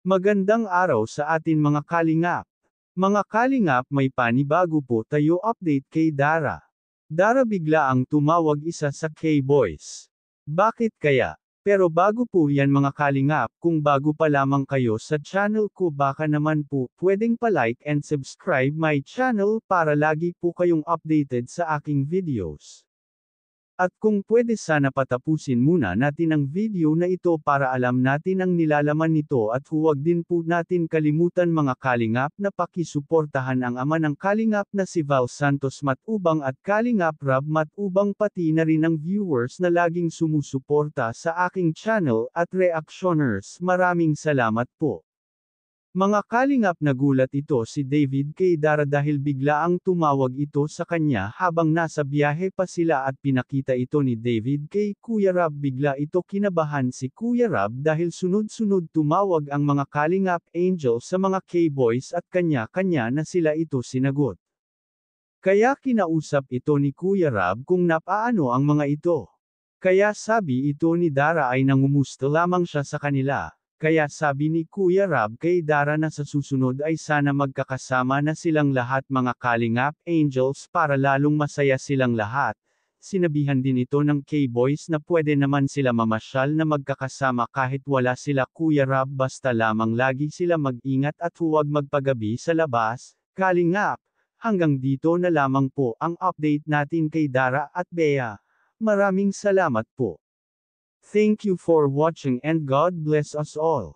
Magandang araw sa atin mga kalingap. Mga kalingap, may panibago po tayo update kay Dara. Dara bigla ang tumawag isa sa K-Boys. Bakit kaya? Pero bago po yan mga kalingap, kung bago pa lamang kayo sa channel ko baka naman po pwedeng pa-like and subscribe my channel para lagi po kayong updated sa aking videos. At kung pwede sana patapusin muna natin ang video na ito para alam natin ang nilalaman nito at huwag din po natin kalimutan mga kalingap na pakisuportahan ang ama ng kalingap na si Val Santos Matubang at Kalingap Rab Matubang pati na rin ang viewers na laging sumusuporta sa aking channel at reactioners. Maraming salamat po. Mga kalingap, nagulat ito si David kay Dara dahil bigla ang tumawag ito sa kanya habang nasa biyahe pa sila at pinakita ito ni David kay Kuya Rab. Bigla ito kinabahan si Kuya Rab dahil sunod-sunod tumawag ang mga kalingap angel sa mga K-Boys at kanya-kanya na sila ito sinagot. Kaya kinausap ito ni Kuya Rab kung napaano ang mga ito. Kaya sabi ito ni Dara ay nangumusta lamang siya sa kanila. Kaya sabi ni Kuya Rab kay Dara na sa susunod ay sana magkakasama na silang lahat mga kalingap angels para lalong masaya silang lahat. Sinabihan din ito ng K-Boys na pwede naman sila mamasyal na magkakasama kahit wala sila Kuya Rab basta lamang lagi sila mag-ingat at huwag magpagabi sa labas. Kalingap, hanggang dito na lamang po ang update natin kay Dara at Bea. Maraming salamat po. Thank you for watching and God bless us all.